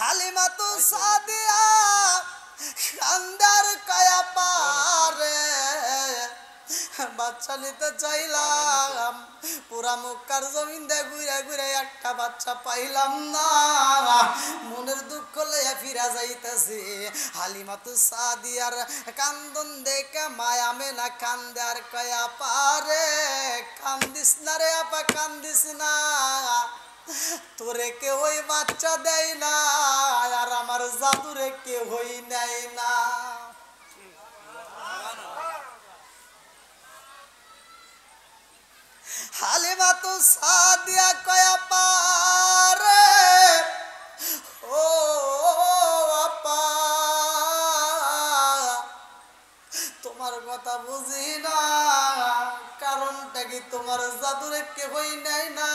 হালিমাতু সাদিয়া কান্দার কায়া পারে বাচ্চা নিতে চাইলাম পুরা মক্কার জমিন দিয়ে ঘুরে ঘুরে একটা বাচ্চা পাইলাম না মনের দুঃখ লইয়া ফিরা যাইতেছি হালিমাতু সাদিয়ার কান্দন দেখে মায়া মেনা কান্দে আর কয়া পারে কান্দিস না রে আপা কান্দিস না তোরে কেউই বাচ্চা দেয় না আর আমার জাদুরে কেউই নেয় না হালিমাতু সাদিয়া কয়া পারে ও আপা তোমার কথা বুঝি না কারণটা কি তোমার জাদুরে কেউই নেয় না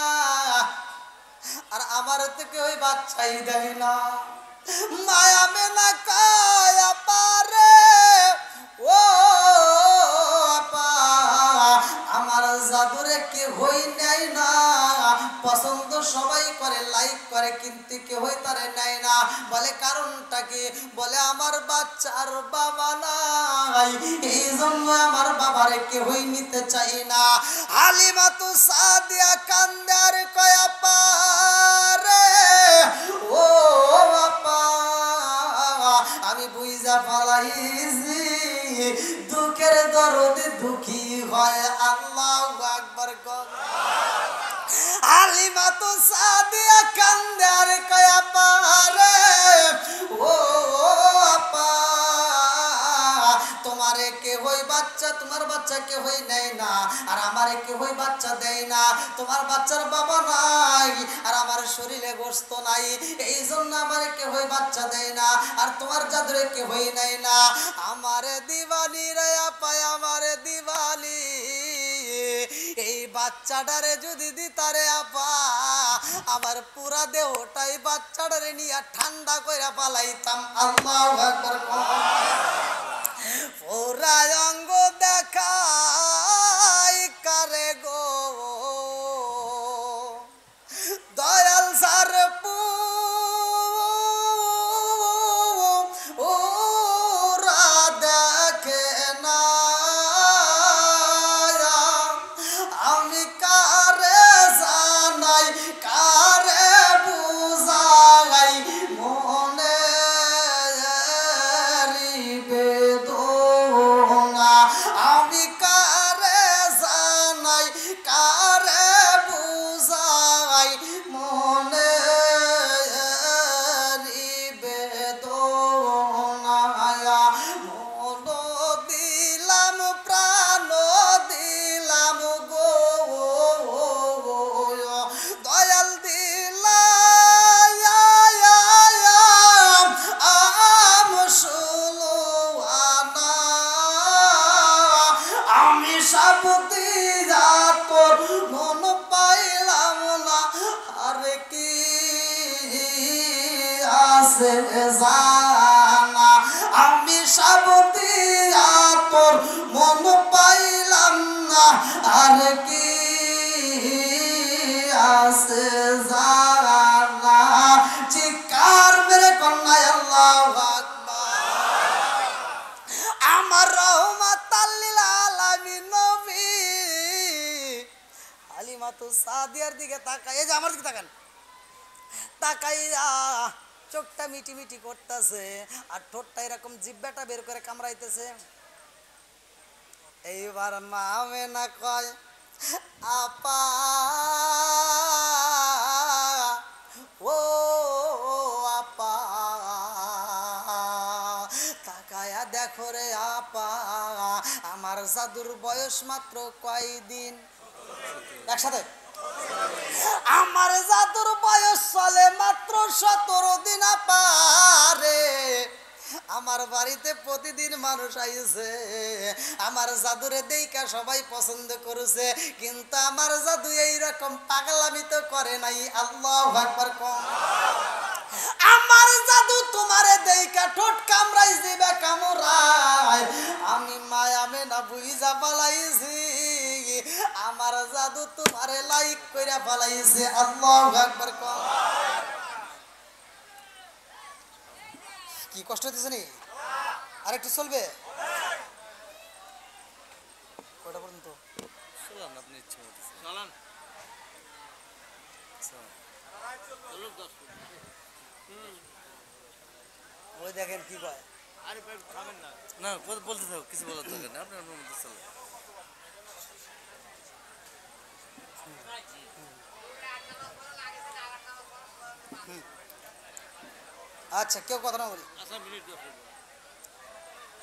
আর আমার তো কেউই বাচ্চাই দেয় না মায়া মেনা কয়া পারে ও আপা আমার জাদুরে কেউই নেয় না পছন্দ সবাই করে লাইক করে কিন্তু কেউই তারে নেয় না বলে কারণটা কি বলে আমার বাচ্চার বাবা নাই এই জন্য আমার বাবারে কেউই নিতে চাই না হালিমাতু সাদিয়া কান্দার কয়া পারে ও বাবা আমি বুঝা পালাইছি দুঃখের দরদে দুঃখী হয় আল্লাহু আকবার হালিমাতু সাদিয়া কান্দার কয়া পারে ও আপা তোমারে কেউই বাচ্চা তোমার বাচ্চা কেউই নেয় না আর আমারে কেউই বাচ্চা দেয় না তোমার বাচ্চার বাবা নাই আর আমার শরীরে গোশত নাই এই জন্য আমারে কেউই বাচ্চা দেয় না আর তোমার জাদুরে কেউই নেয় না আমারে দিবানি রে আপা আমারে দিবানি এই বাচ্চাটারে যদি দিতারে আপা আমার পুরা দেহটাই বাচ্চাটারে নিয়ে ঠান্ডা কইরা পালাইতাম আল্লাহু আকবার পুরা অঙ্গ দেখাই কারে গো দয়াল সার পুরা দেখে না আমি কারে জানাই কারে বুঝাই মনে বেদনা আমি কারে জানাই কারে বুঝাই মনে বেদনা মন দিলাম প্রাণ দিলাম গো দয়াল দিলাম আম শুলো আনা আমি সাবতি তোর মন পাইলাম না আর কি আছে জানা আমি সাবতি তোর মন পাইলাম না আর কি আছে জানা চিৎকার মেরে কন্যা আল্লাহু আকবার আমার রহমাতাল লিল আলামিন নবী হালিমাতু সাদিয়ার দিকে তাকায় এই যে আমার দিকে তাকান তাকাইয়া চোখটা মিটি মিটি করতেছে আর ঠোঁটটা এরকম জিহ্বাটা বের করে কামড়াইতেছে এইবার মা মেনা কয় আপা ও আপা তাকায়া দেখো রে আপা আমার জাদুর বয়স মাত্র কয়দিন একসাথে আমার জাদুর বয়স চলে মাত্র 17 দিন পারে আমার বাড়িতে প্রতিদিন মানুষ আইছে আমার জাদুরে দেইকা সবাই পছন্দ করেছে কিন্তু আমার জাদু এইরকম পাগলামি তো করে নাই আল্লাহু আকবার কম আমার জাদু তোমারে দেইকা ঠোঁট কামড়াই দিবে কামড়ায় আমি মায়া মেনা বুইজা পালাইছি আমার জাদু তোমারে লাইক কইরা পালাইছে আল্লাহু আকবার কম কি কষ্ট হতেছে নি? আরেকটু চলবে কটা পর্যন্ত? চলান আপনি ইচ্ছে মতো চলান। ওই দেখেন কি কয়। না বলতে থাকো, কিছু বলার দরকার নেই, আপনার মধ্যে চলো। আচ্ছা কেউ কথা না বলি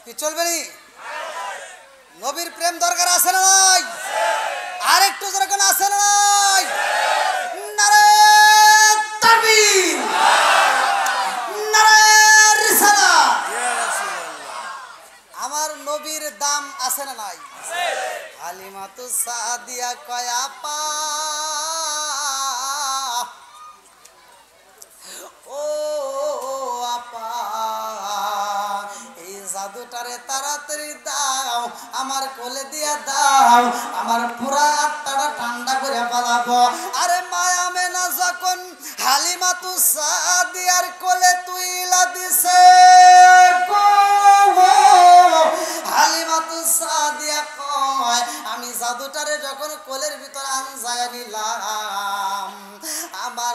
কি চলবে নি? নবীর প্রেম দরকার আছে না নাই? আর একটু যেরকম আছে না নাই? নারে তাকবীর, নারে রিসালাত। আমার নবীর দাম আছে না নাই? হালিমাতু সাদিয়া কয় আপা ও আপা এই জাদুটারে তাড়াতাড়ি দাও, আমার কোলে দিয়া দাও, আমার পুরা আত্মাটা ঠান্ডা করে পালাবো। আরে মায়া মেনা যখন হালিমাতু সাদিয়ার কোলে তুইলা দিছে গো, হালিমাতু সাদিয়া কয় আমি জাদুটারে যখন কোলের ভিতর আনজায় নিলাম, আমার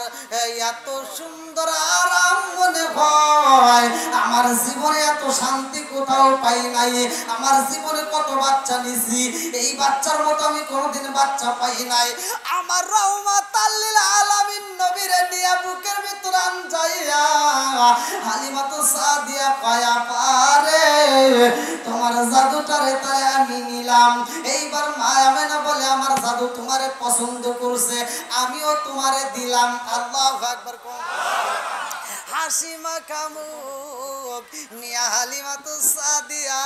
এত সুন্দর আরাম মনে হয়, আমার জীবনে এত শান্তি কোথাও পাই নাই। আমার জীবনে কত বাচ্চা নিছি, এই বাচ্চার মতো আমি কোনোদিন বাচ্চা পাই নাই। আমার রাহমাতাল লিল আলামিন নবীরে নিয়ে বুকের ভিতর আনজাইয়া হালিমাতু সাদিয়া কয়া পারে তোমার জাদুটারে তাই আমি নিলাম। এইবার মায়া মেনা বলে আমার জাদু তোমারে পছন্দ করছে, আমিও তোমারে দিলাম। আল্লাহু আকবার। হাসি মাখা মুখ নিয়া হালিমাতু সাদিয়া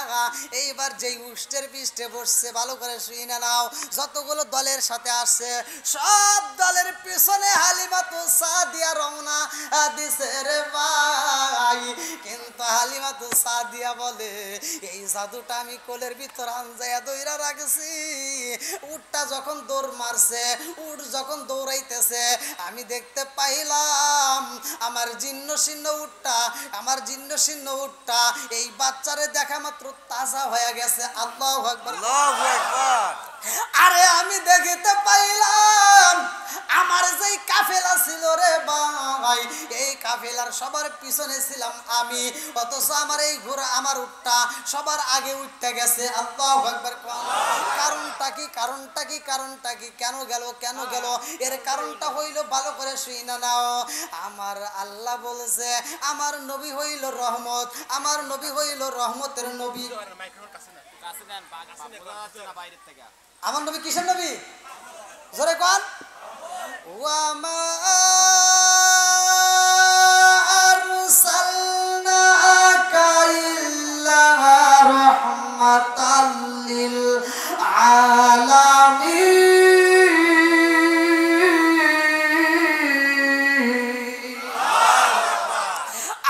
এইবার যেই উষ্টের পৃষ্ঠে বসছে, ভালো করে শুনে নাও, যতগুলো দলের সাথে আসছে সব দলের পিছনে হালিমাতু সাদিয়া রওনা দিছে রে ভাই। কিন্তু হালিমাতু সাদিয়া বলে এই জাদুটা আমি কোলের ভিতর আনজাইয়া দইরা রাখছি, উটটা যখন দৌড় মারছে, উট যখন দৌড়াইতেছে, আমি দেখতে পাইলাম আমার জীর্ণ শীর্ণ উটটা, আমার জীর্ণ শীর্ণ উটটা এই বাচ্চারে দেখা মাত্র তাজা হয়ে গেছে। আল্লাহু আকবার, আল্লাহু আকবার। আরে আমি দেখিতে পাইলাম আমার যেই কাফেলা ছিল রে ভাই, এই কাফেলার সবার পিছনে ছিলাম আমি, অথচ আমার এই ঘোড়া আমার উটটা সবার আগে উঠতে গেছে। আল্লাহু আকবার। কারণটা কি? কারণটা কি? কারণটা কি? কেন গেল? কেন গেল? এর কারণটা হইল ভালো করে শুইনা নাও। আমার আল্লাহ বলেছে আমার নবী হইল রহমত, আমার নবী হইল রহমতের নবী। আমার নবী কিসের নবী? জোরে কোন? ওয়ামা আরসালনাকা ইল্লা রাহমাতাল লিল আলামিন।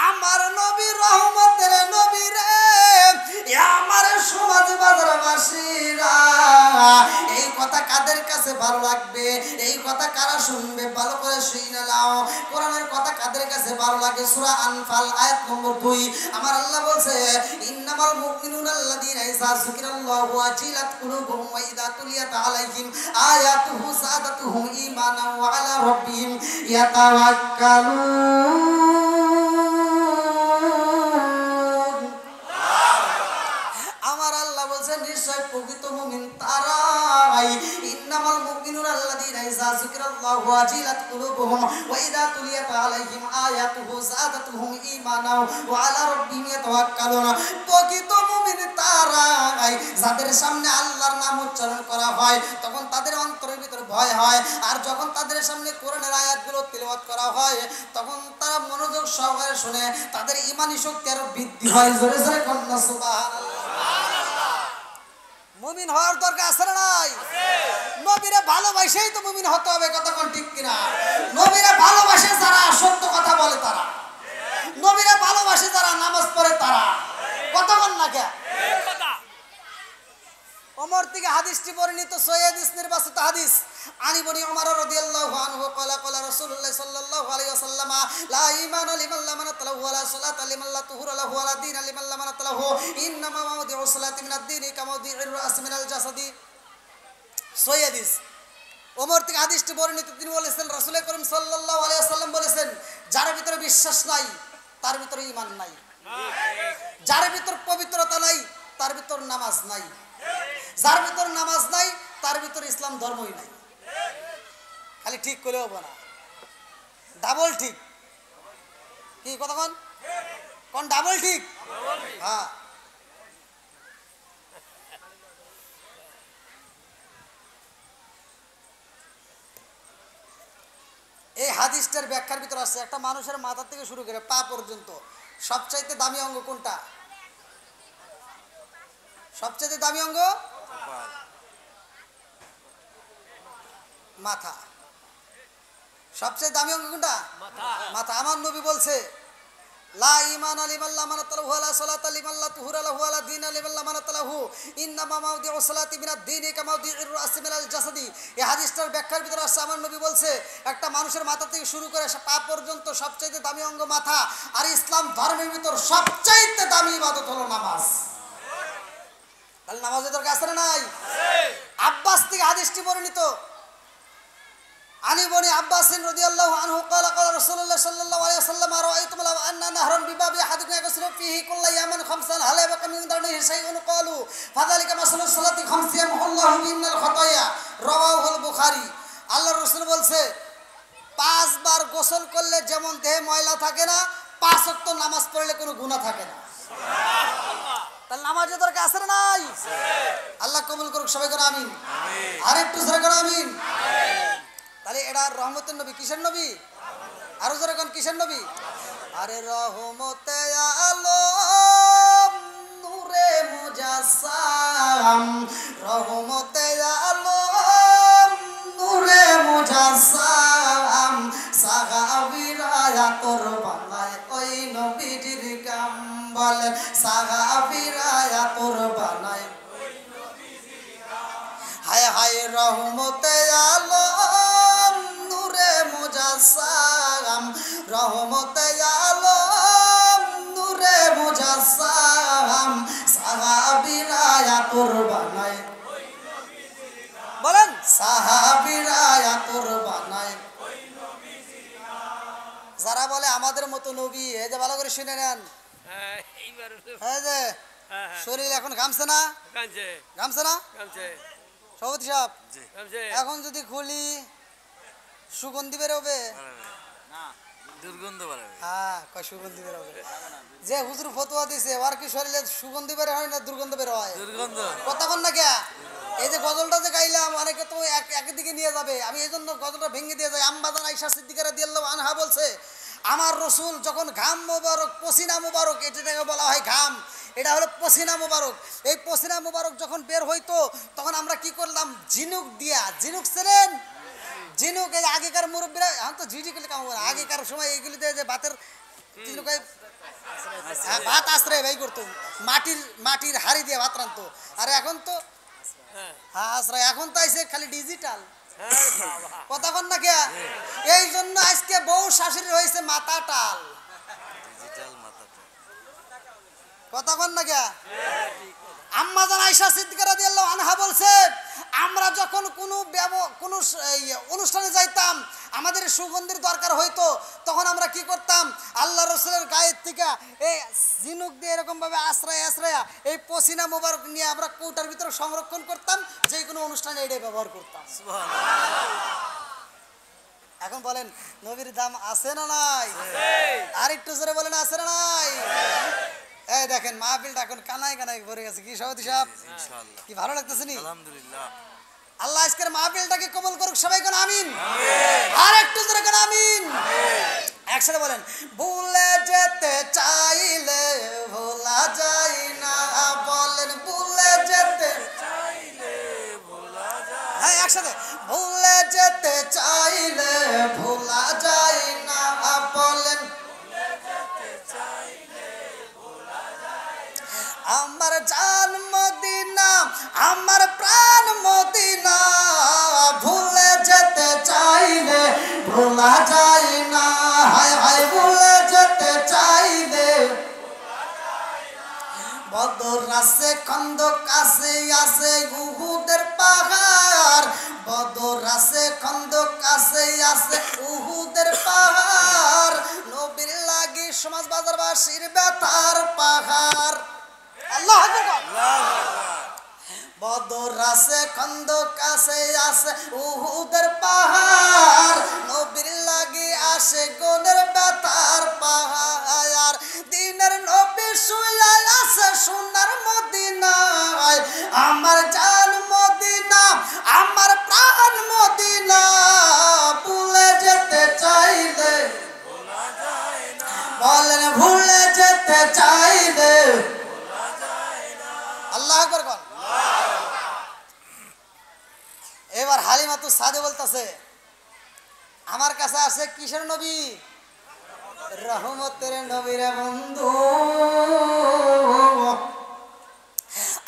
আমার নবী রহমতের নবী রে, আমার সমাজ বাজারবাসীরা এই কথা কাদের কাছে ভালো লাগবে? এই কথা কারা শুনবে? ভালো করে শুনে নাও। কোরআনের কথা কাদের কাছে ভালো লাগে? সূরা আনফাল আয়াত নম্বর 2 আমার আল্লাহ বলছে ইন্নামাল মুমিনুনা আল্লাযীনা ইযা যুকিরাল্লাহু ওয়াজিলাত কুলুবুহুম ওয়া ইযা তুলিয়াত আলাইহিম আয়াতুহু যাদাতুহুম ঈমানান ওয়া আলা রাব্বিহিম ইয়াতাওয়াক্কালুন। আমার আল্লাহ বলছেন নিশ্চয় প্রকৃত মুমিন তারাই, ইন্নামাল মুমিনুনা আল্লাযীনা ইযা যুকিরাল্লাহু ওয়াজিলাত কুলুবুহুম ওয়া ইযা তুলিয়াত আলাইহিম আয়াতুহু যাদাতুহুম ঈমানান ওয়া আলা রাব্বিহিম ইয়াতাওয়াক্কালুন। প্রকৃত মুমিন তারাই যাদের সামনে আল্লাহর নাম উচ্চারণ করা হয় তখন তাদের অন্তরের ভিতর ভয় হয়, আর যখন তাদের সামনে কোরআনের আয়াতগুলো তিলাওয়াত করা হয় তখন তারা মনোযোগ সহকারে শুনে, তাদের ঈমানি শক্তি আরো বৃদ্ধি হয়। জোরে জোরে কন্যা সুবহানাল্লাহ। মুমিন হওয়ার দরকার আছে না নাই? নবীরে ভালোবাসেই তো মুমিন হতে হবে, কথা কোন ঠিক কিনা? নবীরে ভালোবাসে যারা সত্য কথা বলে তারা, নবীরে ভালোবাসে যারা নামাজ পড়ে তারা, কথা কোন না কে? ওমর থেকে হাদিসটি বর্ণিত সহিহ হাদিস নির্বাচিত হাদিস আনি বনি উমর রাদিয়াল্লাহু আনহু ক্বালা ক্বালা রাসূলুল্লাহ সাল্লাল্লাহু আলাইহি ওয়াসাল্লাম লা ঈমানা লিমান লা মানাত লাহু ওয়া লা সালাতা লিমান লা তুহুরা লাহু ওয়া লা দীনা লিমান লা মানাত লাহু ইন্নামা মাওদিউ সালাতি মিনাদ দীনি কামাওদিউর রাস মিনাল জাসাদি। সহিহ হাদিস। ওমর থেকে হাদিসটি বর্ণিত, তিনি বলেছেন রাসূল করিম সাল্লাল্লাহু আলাইহি ওয়াসাল্লাম বলেছেন, যার ভিতরে বিশ্বাস নাই তার ভিতরে ঈমান নাই, যার ভিতর পবিত্রতা নাই তার ভিতর নামাজ নাই, যার ভিতর নামাজ নাই তার ভিতর ইসলাম ধর্মই নাই। খালি ঠিক করে হবো না, ডাবল ঠিক। কি কথা কোন ডাবল ঠিক? হ্যাঁ। এই হাদিসটার ব্যাখ্যার ভিতরে আছে, একটা মানুষের মাথা থেকে শুরু করে পা পর্যন্ত সবচাইতে দামি অঙ্গ কোনটা? সবচাইতে দামি অঙ্গ মাথা। সবচেয়ে দামি অঙ্গ কোনটা? মাথা। আমার নবী বলছে লা ঈমান লিমান লা মানাত লাহু ওয়া লা সালাতা লিমান লা তুহুরা লাহু ওয়া লা দীনা লিমান লা মানাত লাহু ইন্নামা মাওদিউ সালাতি মিনাদ দীনি কামাওদিউর রাস মিনাল জাসাদি। এই হাদিসটার ব্যাখ্যার ভিতরে আছে, আমার নবী বলছে একটা মানুষের মাথা থেকে শুরু করে পা পর্যন্ত সবচাইতে দামি অঙ্গ মাথা, আর ইসলাম ধর্মের ভিতর সবচাইতে দামি ইবাদত হলো নামাজ। তাহলে নামাজের দরকার আছে না নাই? আব্বাস থেকে হাদিসটি বর্ণিত, আনি বনি আব্বাস রাদিয়াল্লাহু আনহু ক্বালা ক্বালা রাসূলুল্লাহ সাল্লাল্লাহু আলাইহি ওয়াসাল্লাম রাআইতুম লাউ আন্না নাহরান বিবাবি আহাদিকুম ইয়াগসিলু ফিহি কুল্লা ইয়ামান খামসান হাল ইয়াবকা মিন দারনিহি শাইউন ক্বালু ফাযালিকা মাসালুস সালাতি খামসিয়াম আল্লাহু মিনাল খাতায়া রাওয়াহুল বুখারী। আল্লাহর রাসূল বলছে 5 বার গোসল করলে যেমন দেহে ময়লা থাকে না, 5 ওয়াক্ত নামাজ পড়লে কোনো গুনাহ থাকে না। সুবহানাল্লাহ। তাহলে নামাজের দরকার আছে না নাই? আল্লাহ কবুল করুক, সবাই করে আমিন। আর একটু জোরে করে আমিন। তাহলে এটা রহমতের নবী, কিসের নবী? আরো জোরে কোন কিসের নবী? আরে রহমতে আলম নূরে মুজাসসাম, রহমতে আলম নূরে মুজাসসাম, সাহাবীরা তোর বানায় ওই নবীজির কাম। বলেন সাহাবীরা তোর বানায় ওই নবীজির কাম। হায় হায় রহমতে আলম নূরে মুজাসসাম, রহমতে আলম নূরে মুজাসসাম, সাহাবীরা তোর বানায় ওই নবীজির কাম। বলেন সাহাবীরা তোর বানায় ওই নবীজির কাম। যারা বলে আমাদের মতো নবী, এই যে ভালো করে শুনে নেন, এই যে শরীর এখন ঘামছে না? ঘামছে না? সভাপতি সাহেব, এখন যদি খুলি সুগন্ধি বেরোবে? দুর্গন্ধ বেরোবে। হ্যাঁ, কয় সুগন্ধি বেরোবে। যে হুজুর ফতোয়া দিছে ওর কি শরীরে সুগন্ধি বের হয় না দুর্গন্ধ বের হয়? দুর্গন্ধ। কতক্ষণ না কে? এই যে গজলটা যে গাইলাম অনেকে তো একদিকে নিয়ে যাবে, আমি এই জন্য গজলটা ভেঙে দিয়ে যাই। আম্মাজান আয়েশা সিদ্দিকা রাদিয়াল্লাহু আনহা বলছে, আমার রসুল যখন ঘাম মোবারক, পসিনা মোবারক, এটাকে বলা হয় ঘাম, এটা হলো পসিনা মোবারক। এই পসিনা মোবারক যখন বের হইতো তখন আমরা কি করলাম? ঝিনুক দিয়া, ঝিনুক ছেড়েন, ঝিনুক। এই আগেকার মুরব্বীরা এখন তো ঝিঝি করলে কাম করে, আগেকার সময় এইগুলিতে যে ভাতের ঝিনুক ভাত আশ্রয় ভাই করতো, মাটির হাড়ি দিয়ে ভাত রাখতো। আর এখন তো হ্যাঁ আশ্রয়, এখন তো আইসে খালি ডিজিটাল। কতক্ষণ না কে? এই জন্য আজকে বউ শাশুড়ি হয়েছে মাথা টাল। কতক্ষণ না কে? আম্মাজান আয়েশা সিদ্দিকা রাদিয়াল্লাহু আনহা বলছে, আমরা যখন কোনো অনুষ্ঠানে যাইতাম, আমাদের সুগন্ধির দরকার হইতো, তখন আমরা কি করতাম? আল্লাহ রাসূলের গায়ের থেকে এই ঝিনুক দিয়ে এরকম ভাবে আশ্রয় এই পসিনা মোবারক নিয়ে আমরা কৌটার ভিতরে সংরক্ষণ করতাম, যে কোনো অনুষ্ঠানে এটাই ব্যবহার করতাম। এখন বলেন নবীর দাম আছে না নাই? আর একটু জোরে বলেন আছে না নাই? এই দেখেন মাহফিলটা এখন কানায় কানায় ভরে গেছে। কি সভাপতি সাহেব, কি ভালো লাগতেছে নি? আলহামদুলিল্লাহ। আল্লাহ আজকের মাহফিলটাকে কবুল করুক, সবাই কোন আমিন। আর একটু জোরে কোন আমিন। একসাথে বলেন, ভুলে যেতে চাইলে ভোলা যায় না। বলেন ভুলে যেতে চাইলে ভোলা যায়। হ্যাঁ একসাথে, ভুলে যেতে চাইলে ভোলা যায় না। বলেন আমার জান মদিনা, আমার প্রাণ মদিনা, ভুলে ভোলা যায় না, হায় হায় ভুলে যেতে চাইলে বদর আছে খন্দক আছে উহুদের পাহাড়, বদর আছে খন্দক আছে উহুদের পাহাড়, নবীর লাগি সমাজ বাজারবাসীর ব্যথার পাহাড়। আল্লাহু আকবার। বদর আছে খন্দক আছে উহুদের পাহাড়, নবীর লাগি আসে গোনের ব্যথার পাহাড়। দিনের নবী শুয়ে আছে সোনার মদিনায়, আমার জান মদিনা, আমার প্রাণ মদিনা, ভুলে যেতে চাইলে বলেন ভুলে যেতে চাইলে। আল্লাহু আকবার বল। এবার হালিমাতু সাদে বলতেছে আমার কাছে আসে কিসের নবী? রহমতের নবীর বন্ধু।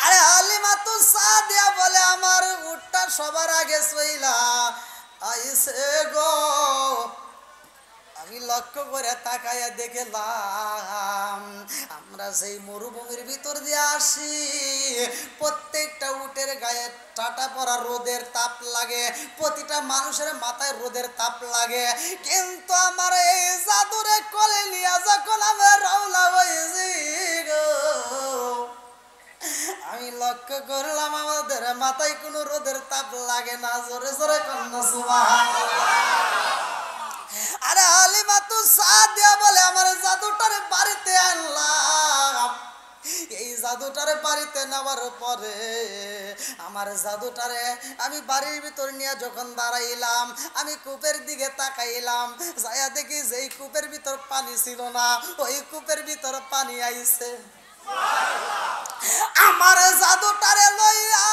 আরে হালিমাতু সাদিয়া বলে আমার উটটা সবার আগে সইলা আইসে গো। আমি লক্ষ্য করে তাকাইয়া দেখলাম আমরা সেই মরুভূমির ভিতর দিয়ে আসি, প্রত্যেকটা উটের গায়ে টাটা পড়া রোদের তাপ লাগে, প্রতিটা মানুষের মাথায় রোদের তাপ লাগে, কিন্তু আমার এই জাদুরে কোলে নিয়ে যখন আমরা রওনা হয়েছি গো, আমি লক্ষ্য করলাম আমাদের মাথায় কোনো রোদের তাপ লাগে না। জোরে জোরে কন্যা সুবহানাল্লাহ। আরে হালিমাতু সাদিয়া বলে আমার জাদুটারে বাড়িতে আনলাম, এই জাদুটারে বাড়িতে নেওয়ার পরে আমার জাদুটারে আমি বাড়ির ভিতর নিয়ে যখন দাঁড়াইলাম, আমি কূপের দিকে তাকাইলাম, যাইয়া দেখি যেই কূপের ভিতর পানি ছিল না, ওই কূপের ভিতর পানি আইছে। আমার জাদুটারে লইয়া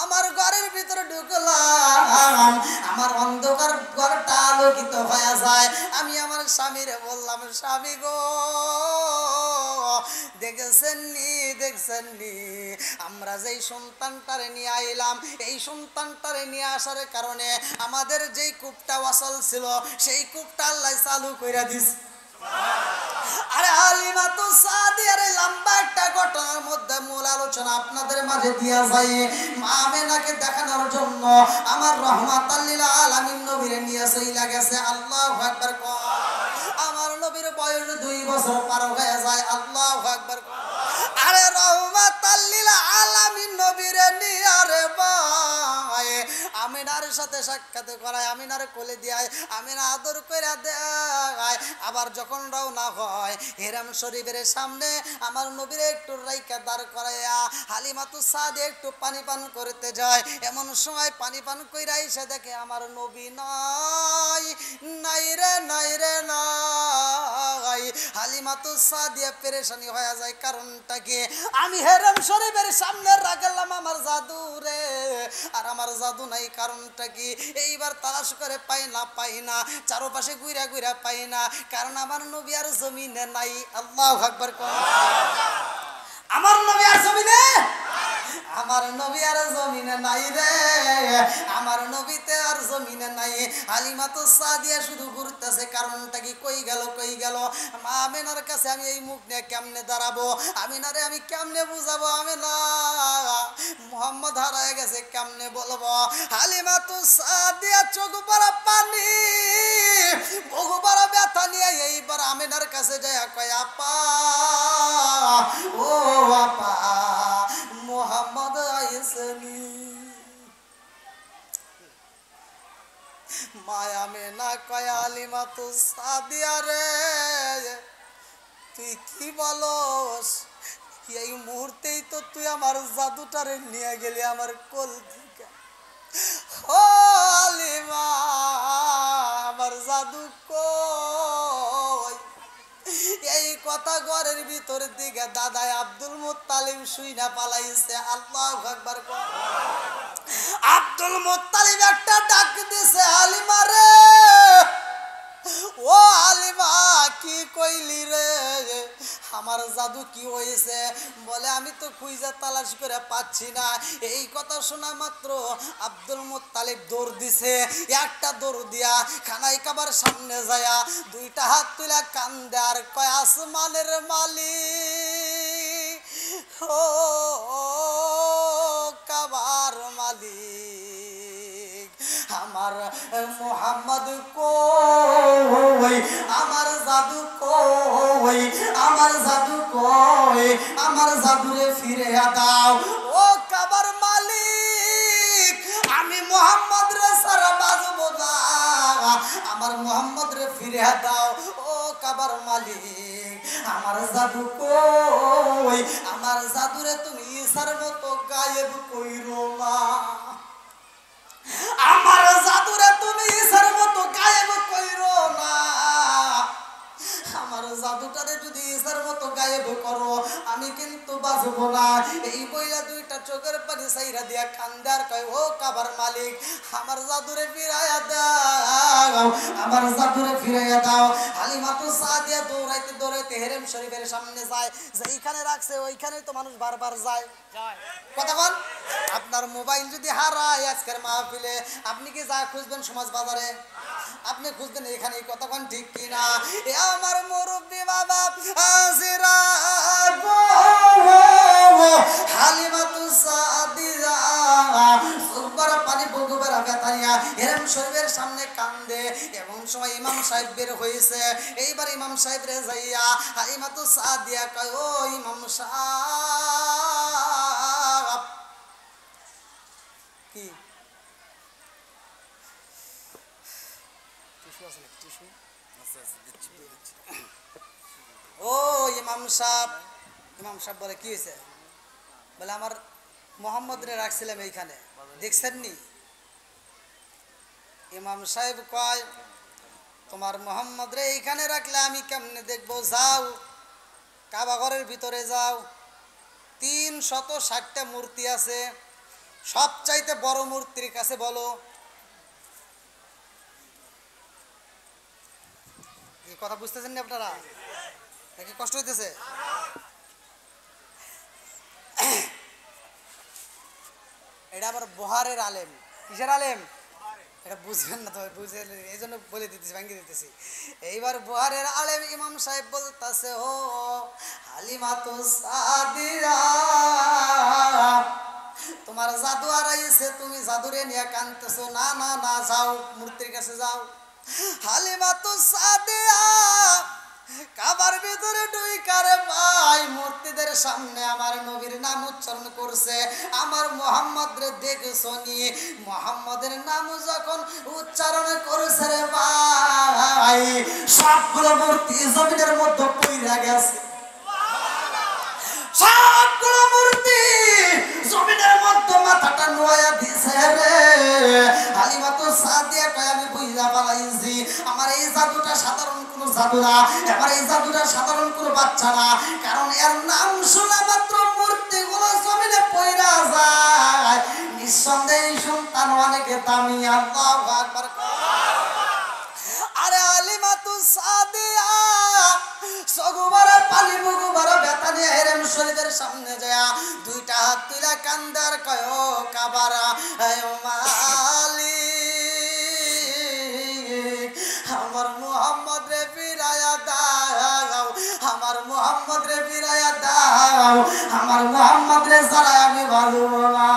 আমার ঘরের ভিতরে ঢুকলাম, আমার অন্ধকার ঘরটা আলোকিত হয়ে যায়। আমি আমার স্বামীরে বললাম, স্বামী গো দেখছেন নি আমরা যেই সন্তানটারে নিয়ে আইলাম, এই সন্তানটারে নিয়ে আসার কারণে আমাদের যেই কূপটা ওয়াসাল ছিল সেই কূপটা আল্লাহ চালু কইরা দিছে। আরে হালিমাতু সাদিয়ার লম্বা একটা ঘটনার মধ্যে মূল আলোচনা আপনাদের মাঝে দিয়া যায়। মা আমেনাকে দেখানোর জন্য আমার রহমাতাল লিল আলামিন নবীরে নিয়ে চইলা গেছে। আল্লাহু আকবার। আমার নবীর বয়স 2 বছর পার হয়ে যায়। আল্লাহু আকবার। আরে রহমাতাল লিল আলামিন নবীরে নিয়ে রে ভাই আমিনার সাথে সাক্ষাৎ করায়, আমিনার কোলে দিয়ায়, আমিনা আদর কইরা দেয়। আবার যখন রওনা হয় হেরাম শরীফের সামনে আমার নবীরে একটু রাইকা দাঁড় করাইয়া হালিমাতু সাদিয়া একটু পানি পান করতে যায়। এমন সময় পানি পান কইরা এসে দেখে আমার নবী নাই রে নাই। হালিমাতু সাদিয়া পেরেশানি হয়ে যায়। কারণটা কি? আমি হেরাম শরীফের সামনে রাখলাম আমার জাদু রে, আর আমার জাদু নাই। কারণটা কি? এইবার তালাশ করে পাই না, চারপাশে ঘুরা পাই না, কারণ আমার নবী আর জমিনে নাই। আল্লাহু আকবার। আমার নবী আর জমিনে, আমার নবী আর জমিনে নাই রে, আমার নবীতে আর জমিনে নাই। হালিমাতু সাদিয়া শুধু ঘুরতেছে। কারণটা কি? কই গেল মা আমেনার কাছে আমি এই মুখ নিয়ে কেমনে দাঁড়াবো? আমিনারে আমি কেমনে বুঝাবো? আমিনা মোহাম্মদ হারায় গেছে কেমনে বলবো? হালিমাতু সাদিয়া চোখ পড়া পানি, বহু বড় ব্যথা নিয়ে এইবার আমিনার কাছে যায়, কয় আপা, ও আপা মোহাম্মদ আইসনি। মায়া মেনা কয় হালিমাতু সাদিয়া রে তুই কি বলস? এই মুহূর্তেই তো তুই আমার জাদুটারে নিয়ে গেলি আমার কোল থেকে। ও হালিমা আমার জাদু কই? এই কথা ঘরের ভিতর দিকে দাদাই আব্দুল মুত্তালিব শুইনা পালাইছে। আল্লাহু আকবার। আব্দুল মুত্তালিব একটা ডাক দিছে, হালিমা রে, ও হালিমা কি কইলি রে? আমার জাদু কি হয়েছে? বলে আমি তো খুঁজে তালাশ করে পাচ্ছি না। এই কথা শোনা মাত্র আব্দুল মুত্তালিব দৌড় দিছে। একটা দৌড় দিয়া খানাই কাবার সামনে যায়া দুইটা হাত তুলে কান্দে আর কয়, আসমানের মালিক, ও কাবার মালিক, আমার মোহাম্মদ কই, আমার জাদু কই, আমার জাদু কই, আমার জাদুরে ফিরে দাও। ও কাবার মালিক, আমি মোহাম্মদ রে সারা বাজবো না, আমার মোহাম্মদ রে ফিরে দাও। ও কাবার মালিক, আমার জাদু কই, আমার জাদুরে তুমি ঈসার মতো গায়েব কইরো না, আমার জাদুরে তুমি ঈসার মতো গায়েব কইরো না। আমার জাদুটারে যদি ঈসার মতো গায়েব করো আমি কিন্তু বাঁচবো না। এই বইলা দুইটা চোখের পানি সাইরা দিয়া কান্দার কয়, ও কাবার মালিক, আমার জাদুরে ফিরাইয়া দাও, আমার জাদুরে ফিরাইয়া দাও। হালিমাতু সাদিয়া দৌড়াইতে দৌড়াইতে হেরেম শরীফের সামনে যায়। যেইখানে রাখছে ওইখানেই তো মানুষ বারবার যায়। কথা বল, আপনার মোবাইল যদি হারায় আজকের মাহফিলে আপনি কি যা খুঁজবেন সমাজ বাজারে? আপনি খুঁজবেন এখানে। কতক্ষণ ঠিক কিনা? এ আমার মুরব্বী বাবা আজিরা গো, হালিমাতু সাদিয়া সুরবার পানি বগুবার বেতানিয়া হেরেম শরীফের সামনে কান্দে। এমন সময় ইমাম সাহেব বের হয়েছে। এইবার ইমাম সাহেব রে যাইয়া হালিমাতু সাদিয়া কয়, ও ইমাম সাহেব, কি ও ইমাম সাহেব? ইমাম সাহেব বলে, কি হয়েছে? বলে, আমার মোহাম্মদ রে রাখছিলাম এইখানে, দেখছেন নি? ইমাম সাহেব কয়, তোমার মোহাম্মদ রে এইখানে রাখলে আমি কেমনে দেখবো? যাও কাবা ঘরের ভিতরে যাও, 360টা মূর্তি আছে, সবচাইতে বড় মূর্তির কাছে বলো। এই কথা বুঝতেছেন না আপনারা? নাকি কষ্ট হইতেছে? এটা আবার বহারের আলেম। কিসের আলেম? এটা বুঝবেন না তো, বুঝে এই জন্য বলে দিতেছি, ভাঙ্গি দিতেছি। এইবার বহারের আলেম ইমাম সাহেব বলতেছে, ও হালিমাতু সাদিয়া, তোমার জাদু হারাইছে, তুমি জাদুরে নিয়ে কানতেছো। না না না, যাও মূর্তির কাছে যাও। হালিমাতু সাদিয়া কাবার ভিতরে ঢুইকারে ভাই মূর্তিদের সামনে আমার নবীর নাম উচ্চারণ করছে। আমার মোহাম্মদ রে দেখছো নি? মোহাম্মদের নাম যখন উচ্চারণ করছে রে ভাই, সবগুলো মূর্তি জমিনের মধ্যে পইরা গেছে। সবগুলো মূর্তি জমিনের মধ্যে মাথাটা নোয়া দিছে রে। হালিমাতু সাদিয়া কয়, আমি বুঝা পালাইছি, আমার এই জাদুটা সাধারণ কোনো জাদু না, আমার এই জাদুটা সাধারণ কোনো বাচ্চা না, কারণ এর নাম শোনা মাত্র মূর্তিগুলো জমিনে পইরা যায়। নিঃসন্দেহে এই সন্তান অনেক দামি। আল্লাহু আকবার। আরে হালিমাতু সাদিয়া সগুবারে পানি মুগুবারে বেতা নিয়ে হেরেম শরীফের সামনে যায় দুইটা হাত তুলে কান্দার কয়, ও কাবারা মালিক, আমার মোহাম্মদ রে ফিরাইয়া দাও, আমার মোহাম্মদ রে ফিরাইয়া দাও, আমার মোহাম্মদ রে ছাড়া আমি বাঁচব না।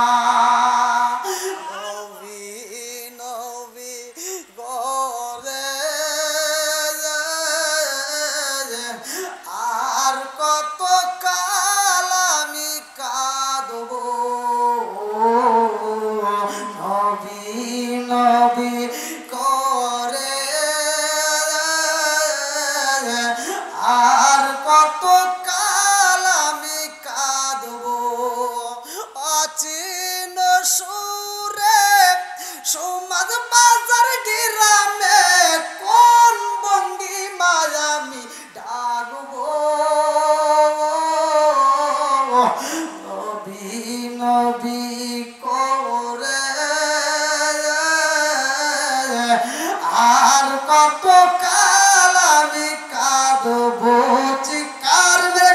আর কত কাল আমি কাঁদবো, চিৎকার মেরে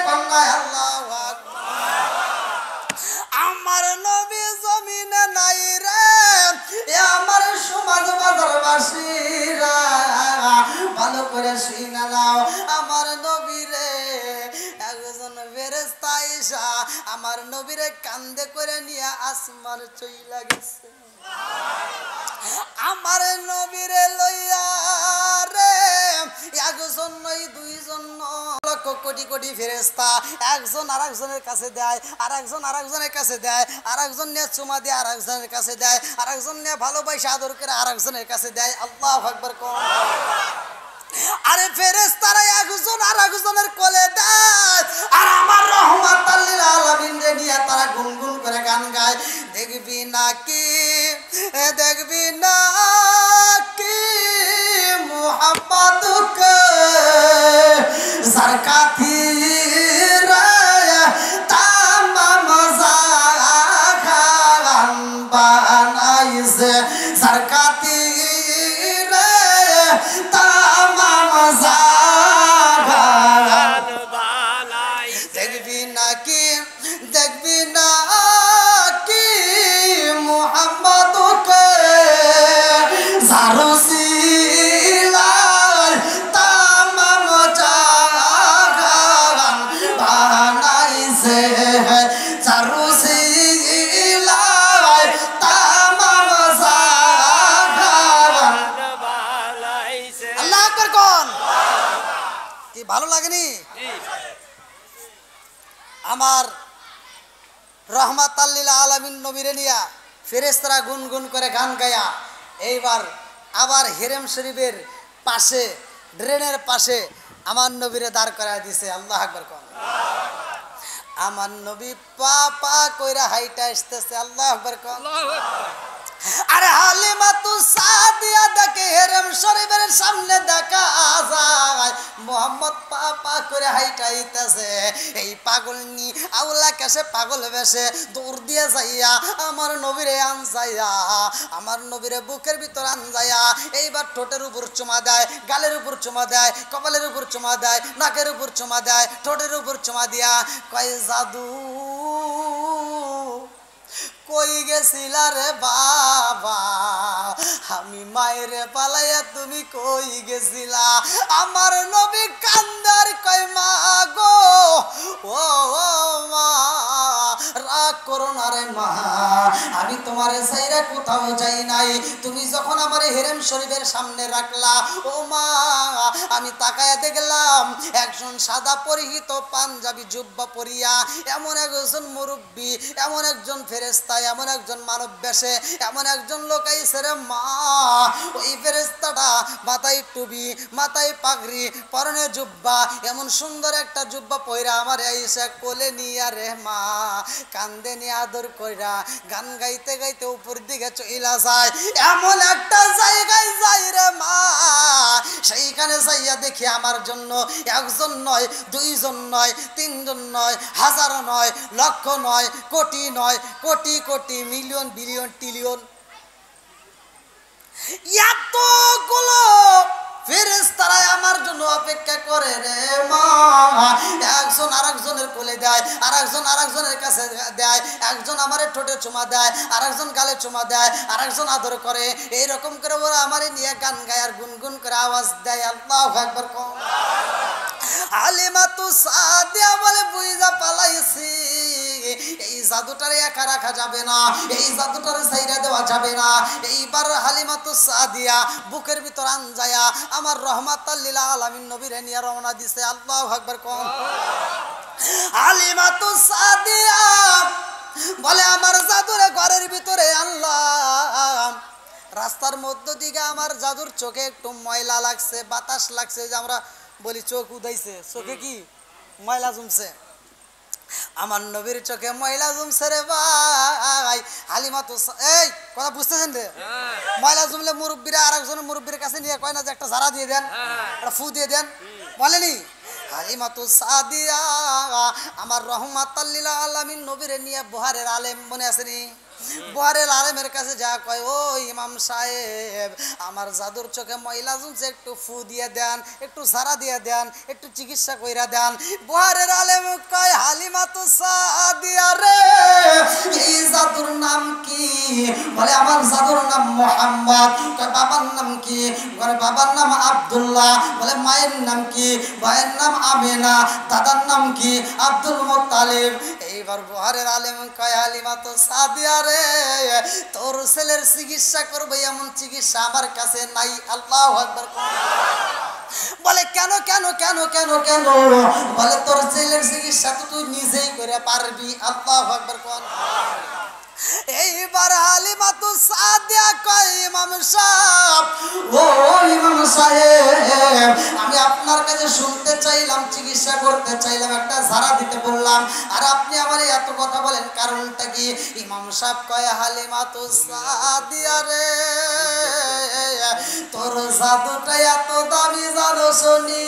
আমার নবীরে একজন ফেরেশতা আইসা আমার নবীরে কান্দে করে নিয়ে আসমান চইলা গেছে আমার নবীরে লইয়া রে একজন নয় দুইজন লক্ষ কোটি কোটি ফেরেশতা একজন আরেকজনের কাছে দেয় আরেকজন আরেকজনের কাছে দেয় আরেকজন নিয়ে চুমা দিয়ে আরেকজনের কাছে দেয় আরেকজন নিয়ে ভালোবাসা আদর করে আরেকজনের কাছে দেয় আল্লাহু আকবার কোন আরে ফেরেশতারা একজন আরেকজনের কোলে দেয় আর আমার রহমাতাল লিল আলামিন রে নিয়ে তারা গুনগুন করে গান গায় দেখবি না কি মুহাম্মদকে সরকাতির তামাম জাহান বানাইছে সরকাতির তামাম জাহান বানাইছে দেখবি না কি মুহাম্মদকে জারুসিলাল তামাম জাহান বানাইছে জারুসিলাল তামাম জাহান বানাইছে আল্লাহু আকবার কোন কি ভালো লাগেনি আমার রহমাতাল লিল আলামিন নবীরে নিয়া ফেরেশতারা গুনগুন করে গান গায়া এইবার আবার হেরেম শরীফের পাশে ড্রেনের পাশে আমার নবীরে দাঁড় করায় দিছে আল্লাহু আকবার কোন আমার নবী পা পা কইরা হাইটা আসতেছে আল্লাহু আকবার কোন আরে হালিমাতু সাদিয়া দেখে হেরেম শরীফের সামনে দেখা যায় মোহাম্মদ পা পা করে হাইটা আইতাছে এই পাগলনি আউলা কাছে পাগল বেশে দৌড় দিয়ে যাইয়া আমার নবীরে আনজাইয়া আমার নবীরে বুকের ভিতর আনজাইয়া এইবার ঠোঁটের উপর চুমা দেয় গালের উপর চুমা দেয় কপালের উপর চুমা দেয় নাকের উপর চুমা দেয় ঠোঁটের উপর চুমা দিয়া কয় জাদু কই গেছিলা রে বাবা আমি মায়ের পালাইয়া তুমি কই গেছিলা আমার নবী কান্দার কয় মা গো ও মা রাগ করো না রে মা আমি তোমারে সাইরা কোথাও যাই নাই তুমি যখন আমার হেরেম শরীফের সামনে রাখলা ও মা আমি তাকায়া দেখলাম একজন সাদা পরিহিত পাঞ্জাবি জুব্বা পরিয়া এমন একজন মুরব্বী এমন একজন ফেরেশতা এমন একজন মানব বেশে এমন একজন লোক আইছে রে মা ওই ফেরেশতাটা মাথায় টুপি মাথায় পাগড়ি পরনে জুব্বা এমন সুন্দর একটা জুব্বা পয়রা আমার আইসা কোলে নিয়া রে মা কান্দে নিয়ে আদর কইরা গান গাইতে গাইতে উপর দিকে চইলা যায় এমন একটা জায়গায় যাই রে মা সেইখানে যাইয়া দেখি আমার জন্য একজন নয় দুইজন নয় তিনজন নয় হাজার নয় লক্ষ নয় crore crore million billion trillion এতগুলো ফেরেশতারা আমার জন্য অপেক্ষা করে রে মা একজন আরেকজনের কোলে দেয় আরেকজন আরেকজনের কাছে দেয় একজন আমারে ঠোঁটে চুমা দেয় আরেকজন গালে চুমা দেয় আরেকজন আদর করে এইরকম করে ওরা আমারে নিয়ে গান গায় আর গুনগুন করে আওয়াজ দেয় আল্লাহু আকবার কোন হালিমাতু সাদিয়া বলে বুইজা পালাইছি এই জাদুটারে একা রাখা যাবে না এই জাদুটারে ছাইরা দেওয়া যাবে না এইবার হালিমাতু সাদিয়া বুকের ভিতর আনজায়া আমার রহমাতাল লিল আলামিন নবীরে নিয়ে রওনা দিছে আল্লাহু আকবার কোন হালিমাতু সাদিয়া বলে আমার জাদুরে ঘরের ভিতরে আনলাম রাস্তার মধ্য দিকে আমার জাদুর চোখে একটু ময়লা লাগছে বাতাস লাগছে যে আমরা বলি চোখ উদাইছে চোখে কি ময়লা জমছে আমার নবীর চোখে ময়লা জমছে রে ভাই হালিমাতু এই কথা বুঝতেছেন রে ময়লা জমলে মুরব্বীরা আরেকজন মুরব্বীর কাছে নিয়ে কয় না যে একটা ঝাড়া দিয়ে দেন একটা ফু দিয়ে দেন বলেনি হালিমাতু সাদিয়া আমার রহমাতাল লিল আলামিন নবীরে নিয়ে বহারের আলেম মনে আছে নি বরের আলেমের কাছে যা কয়, ও ইমাম সাহেব, আমার জাদুর চোখে ময়লা জমছে, একটু ফু দিয়ে দেন, একটু ঝাড়া দিয়ে দেন, একটু চিকিৎসা কইরা দেন। বরের আলেম কয়, হালিমা তো সাদিয়া রে, এই জাদুর নাম কি? বলে আমার জাদুর নাম মোহাম্মদ। কয় বাবার নাম কি? বলে বাবার নাম আব্দুল্লাহ। বলে মায়ের নাম কি? মায়ের নাম আমেনা। দাদার নাম কি? Abdul Muttalib. এইবার বহারের আলেম কয়, হালিমা তো সাদিয়া রে, তোর ছেলের চিকিৎসা করবে এমন চিকিৎসা আমার কাছে নাই। আল্লাহু আকবার। বলে কেন কেন কেন কেন কেন? বলে তোর ছেলের চিকিৎসা তো তুই নিজেই করে পারবি। আল্লাহু আকবার কোন। এইবার হালিমা তো সাদিয়া কয়, ইমাম সাহেব, ও ইমাম সাহেব, আমি আপনার কাছে শুনতে চাইলাম, চিকিৎসা করতে চাইলাম, একটা ঝাড়া দিতে বললাম, আর আপনি আমার এত কথা বলেন, কারণটা কি? ইমাম সাহেব কয়, হালিমা তো সাদিয়া রে, তোর জাদুটা এত দামি জানো শুনি,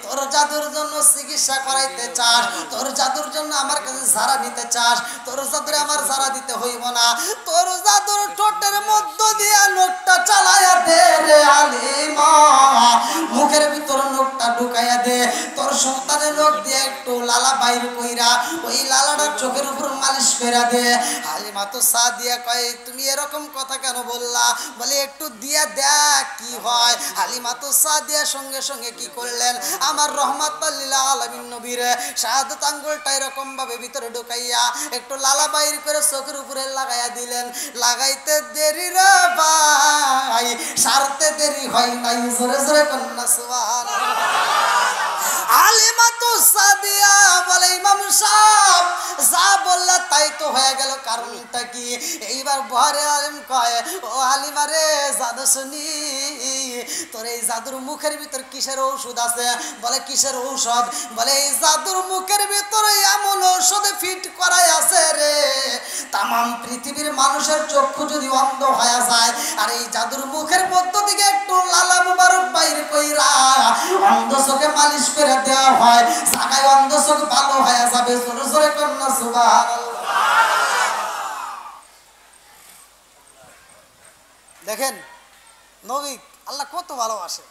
তোর জাদুর জন্য চিকিৎসা করাইতে চাস, তোর জাদুর জন্য আমার কাছে ঝাড়া নিতে চাস, তোর জাদুরে আমার ঝাড়া দিতে হইব না, তোর জাদুর ঠোঁটের মধ্য দিয়া নোকটা চালাইয়া দে রে হালিমা, মুখের ভিতর নোকটা ঢুকাইয়া দে, তোর সন্তানের নখ দিয়ে একটু লালা বাইর কইরা ওই লালাটা চোখের উপর মালিশ কইরা দে। হালিমা তো সাদিয়া কয়, তুমি এরকম কথা কেন বললা? বলে একটু দিয়া দেখ কি হয়। হালিমা তো সাদিয়া সঙ্গে সঙ্গে কি করলেন, আমার রহমাতুল লিল আলামিন নবীর শাহাদাত আঙ্গুলটা এরকম ভাবে ভিতরে ঢুকাইয়া একটু লালা বাইর করে চোখের উপরে লাগাইয়া দিলেন। লাগাইতে দেরি রে ভাই, সারতে দেরি হয় নাই। জোরে জোরে কন্যা সুবহানাল্লাহ। হালিমা তো সাদিয়া বলে, ইমাম সাহেব যা বললা তাই তো হয়ে গেল, কারণটা কি? এইবার বহারে আলেম কয়, ও হালিমা রে, জাদু শুনি, তোর এই জাদুর মুখের ভিতর কিসের ঔষধ আছে? বলে কিসের ঔষধ? বলে এই জাদুর মুখের ভিতরে এমন ঔষধে ফিট করাই আছে রে, তামাম পৃথিবীর মানুষের চক্ষু যদি অন্ধ হয়ে যায়, আর এই জাদুর মুখের মধ্য থেকে একটু লালা মুবারক বাইর কইরা অন্ধ চোখে মালিশ করে দেওয়া হয়, জায়গায় অন্ধ চোখ ভালো হয়ে যাবে। জোরে জোরে কন্যা সুবহানাল্লাহ। দেখেন নবী আল্লাহ কত ভালোবাসে।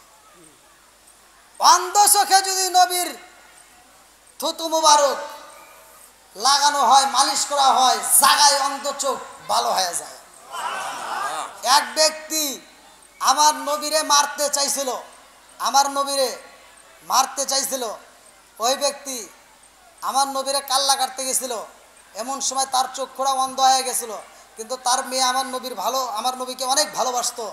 অন্ধ চোখে যদি নবীর থুতু মুবারক লাগানো হয়, মালিশ করা হয়, জায়গায় অন্ধ চোখ ভালো হয়ে যায়। এক ব্যক্তি আমার নবীরে মারতে চাইছিল, আমার নবীরে মারতে চাইছিল, ওই ব্যক্তি আমার নবীরে কাল্লা কাটতে গেছিল, এমন সময় তার চক্ষুরা অন্ধ হয়ে গেছিল, কিন্তু তার মেয়ে আমার নবীর আমার নবীকে অনেক ভালোবাসতো।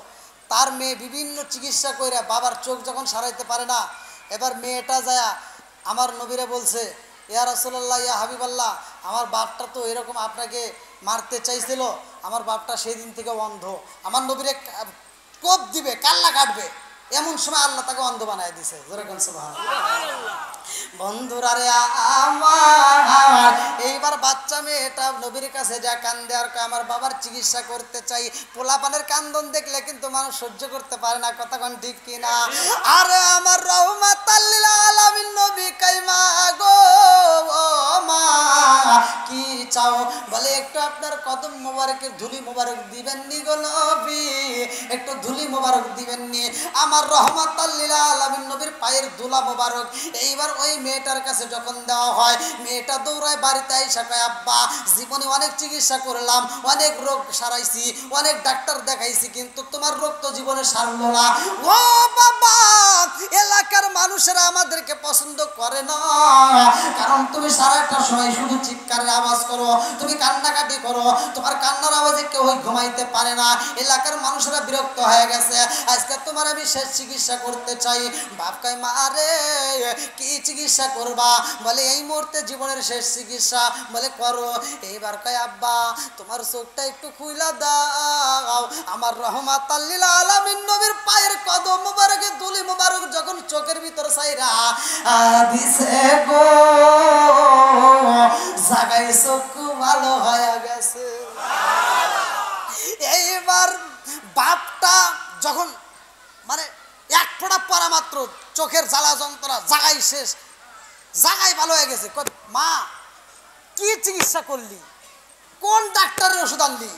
তার মেয়ে বিভিন্ন চিকিৎসা করে বাবার চোখ যখন সারাইতে পারে না, এবার মেয়েটা যায় আমার নবীরে বলছে, ইয়া রাসূলুল্লাহ, ইয়া হাবিবাল্লাহ, আমার বাপটা তো এরকম আপনাকে মারতে চাইছিল, আমার বাপটা সেই দিন থেকে অন্ধ, আমার নবীরে কোপ দিবে, কাল্লা কাটবে, এমন সময় আল্লাহ তাকে অন্ধ বানায় দিছে। যেরকম সুবহানাল্লাহ। বন্ধুরা রে আমার, এইবার বাচ্চা মেয়েটা নবীর কাছে যা কান্দে আর কয়, আমার বাবার চিকিৎসা করতে চাই। পোলাপানের কান্দন দেখলে কিন্তু মানুষ সহ্য করতে পারে না, কথা কোন ঠিক কিনা? আরে আমার রহমাতুল লিল আলামিন নবী কয়, মা গো মা কি চাও? বলে একটু আপনার কদম মোবারকের ধুলি মোবারক দিবেন নি গো নবী, একটু ধুলি মোবারক দিবেন নি আমার রহমাতুল লিল আলামিন নবীর পায়ের ধুলা মোবারক। এইবার ওই মেয়েটার কাছে যখন দেওয়া হয়, মেয়েটা দৌড়ায় বাড়িতে আইসা কয়, আব্বা জীবনে অনেক চিকিৎসা করলাম, অনেক রোগ সারাইছি, অনেক ডাক্তার দেখাইছি, কিন্তু তোমার রোগ তো জীবনে সারলো না। ও বাবা, এলাকার মানুষেরা আমাদেরকে পছন্দ করে না, কারণ তুমি সারাটা সময় শুধু চিৎকারের আওয়াজ করো, তুমি কান্নাকাটি করো, তোমার কান্নার আওয়াজে কেউ ঘুমাইতে পারে না, এলাকার মানুষেরা বিরক্ত হয়ে গেছে, আজকে তোমার আমি শেষ চিকিৎসা করতে চাই। বাপ কয়, মা রে কি চিকিৎসা করবা? বলে এই মুহূর্তে জীবনের শেষ চিকিৎসা। বলে করো। এইবার কয়, আব্বা তোমার চোখটা একটু খুইলা দাও। আমার রহমাতুল লিল আলামিন নবীর পায়ের কদম মোবারকে ধুলি মোবারক যখন চোখের ভিতর ছাইরা দিছে গো, জাগায় চোখ ভালো হয়ে গেছে। এইবার বাপটা যখন মানে এক ফোঁটা পরা মাত্র চোখের জ্বালা যন্ত্রণা জাগাই শেষ, জাগাই ভালো হয়ে গেছে। মা কি চিকিৎসা করলি? কোন ডাক্তারের ওষুধ আনলি?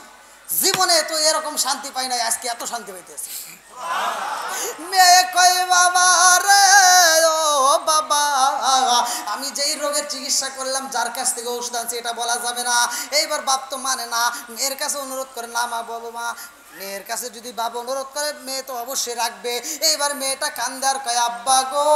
জীবনে তো এরকম শান্তি পাই নাই, আজকে এত শান্তি পাইতেছি। মেয়ে কয় বাবা রে, ও বাবা, আমি যেই রোগের চিকিৎসা করলাম, যার কাছ থেকে ওষুধ আনছি এটা বলা যাবে না। এইবার বাপ তো মানে না, মেয়ের কাছে অনুরোধ করে, না মা বলো মা। মেয়ের কাছে যদি বাবা অনুরোধ করে, মেয়ে তো অবশ্যই রাখবে। এইবার মেয়েটা কান্দে আর কয়, আব্বা গো